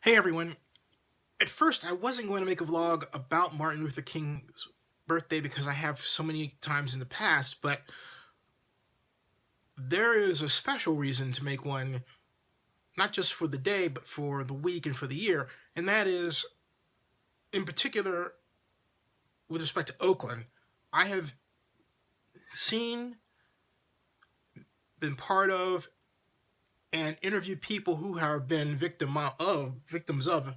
Hey everyone. At first, I wasn't going to make a vlog about Martin Luther King's birthday because I have so many times in the past, but there is a special reason to make one, not just for the day, but for the week and for the year, and that is, in particular, with respect to Oakland. I have seen, been part of, and interviewed people who have been victims of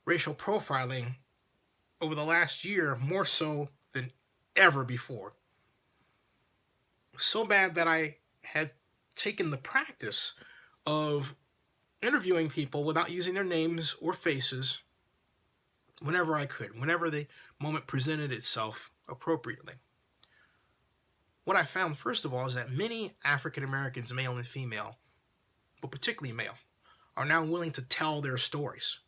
racial profiling over the last year, more so than ever before. So bad that I had taken the practice of interviewing people without using their names or faces whenever I could, whenever the moment presented itself appropriately. What I found, first of all, is that many African Americans, male and female, but particularly male, are now willing to tell their stories.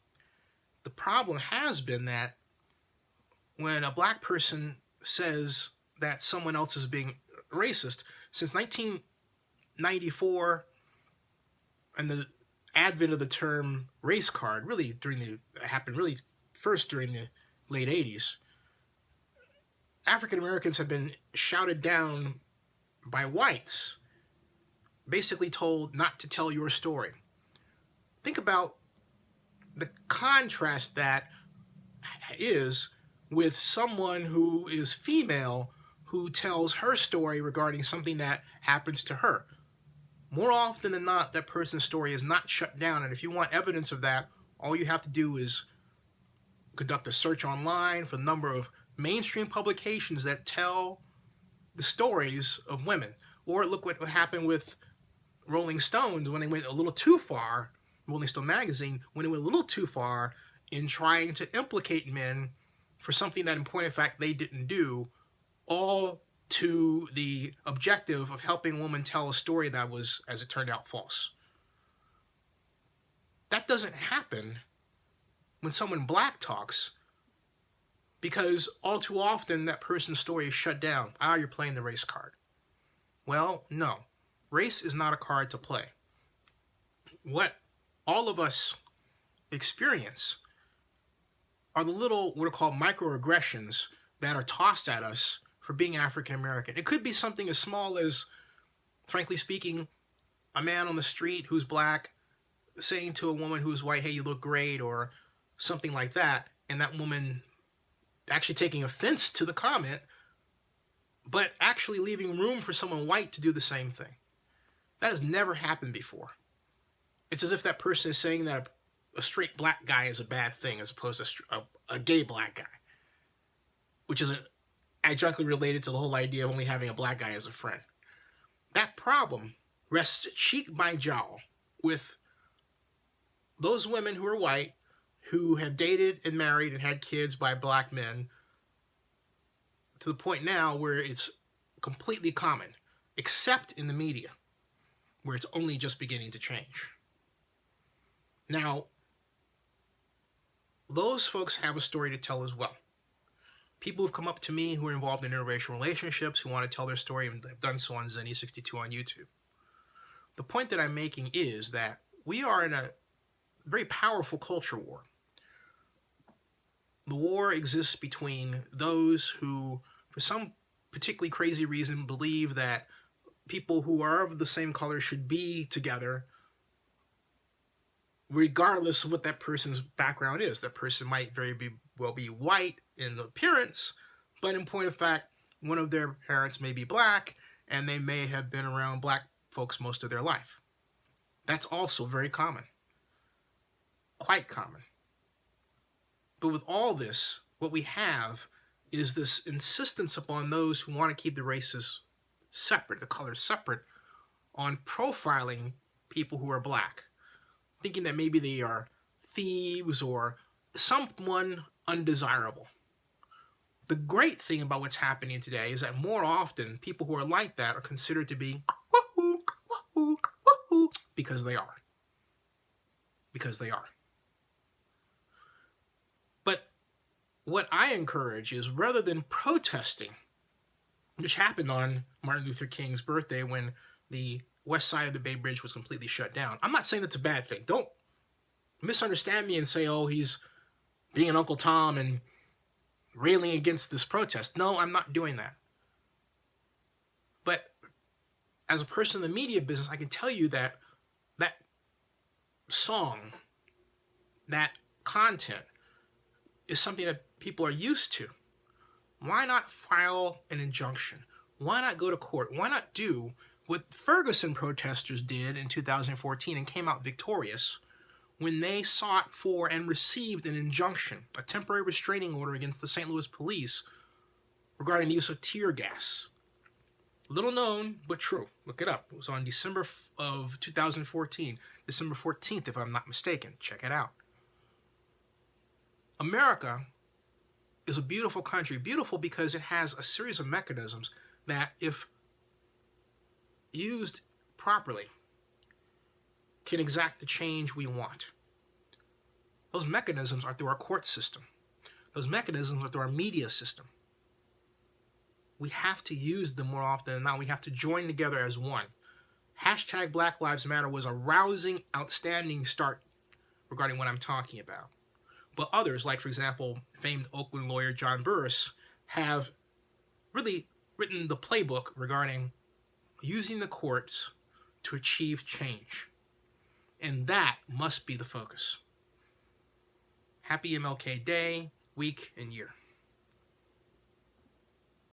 The problem has been that when a black person says that someone else is being racist, since 1994 and the advent of the term race card, really happened really first during the late 80s, African Americans have been shouted down by whites, basically told not to tell your story. Think about the contrast that is with someone who is female who tells her story regarding something that happens to her. More often than not, that person's story is not shut down, and if you want evidence of that, all you have to do is conduct a search online for the number of mainstream publications that tell the stories of women. Or look what happened with Rolling Stones when they went a little too far, Rolling Stone magazine, when they went a little too far in trying to implicate men for something that in point of fact they didn't do, all to the objective of helping women tell a story that was, as it turned out, false. That doesn't happen when someone black talks, because all too often that person's story is shut down. You're playing the race card. Well, no. Race is not a card to play. What all of us experience are the little, what are called microaggressions that are tossed at us for being African American. It could be something as small as, frankly speaking, a man on the street who's black saying to a woman who's white, hey, you look great, or something like that, and that woman actually taking offense to the comment, but actually leaving room for someone white to do the same thing. That has never happened before. It's as if that person is saying that a straight black guy is a bad thing as opposed to a gay black guy, which is adjunctly related to the whole idea of only having a black guy as a friend. That problem rests cheek by jowl with those women who are white, who have dated and married and had kids by black men, to the point now where it's completely common, except in the media, where it's only just beginning to change. Now, those folks have a story to tell as well. People who've come up to me who are involved in interracial relationships, who want to tell their story, and have done so on Zenny62 on YouTube. The point that I'm making is that we are in a very powerful culture war. The war exists between those who, for some particularly crazy reason, believe that people who are of the same color should be together, regardless of what that person's background is. That person might very well be white in appearance, but in point of fact, one of their parents may be black, and they may have been around black folks most of their life. That's also very common. Quite common. But with all this, what we have is this insistence upon those who want to keep the races separate, the colors separate, on profiling people who are black, thinking that maybe they are thieves or someone undesirable. The great thing about what's happening today is that more often people who are like that are considered to be wahoo, wahoo, wahoo, because they are. Because they are. But what I encourage is, rather than protesting, which happened on Martin Luther King's birthday when the west side of the Bay Bridge was completely shut down. I'm not saying it's a bad thing. Don't misunderstand me and say, oh, he's being an Uncle Tom and railing against this protest. No, I'm not doing that. But as a person in the media business, I can tell you that that song, that content is something that people are used to. Why not file an injunction? Why not go to court? Why not do what Ferguson protesters did in 2014 and came out victorious when they sought for and received an injunction, a temporary restraining order against the St. Louis police regarding the use of tear gas? Little known, but true. Look it up. It was on December of 2014, December 14th, if I'm not mistaken. Check it out. America is a beautiful country. Beautiful because it has a series of mechanisms that, if used properly, can exact the change we want. Those mechanisms are through our court system. Those mechanisms are through our media system. We have to use them more often than not. We have to join together as one. Hashtag Black Lives Matter was a rousing, outstanding start regarding what I'm talking about. But others, like, for example, famed Oakland lawyer John Burris, have really written the playbook regarding using the courts to achieve change. And that must be the focus. Happy MLK Day, week, and year.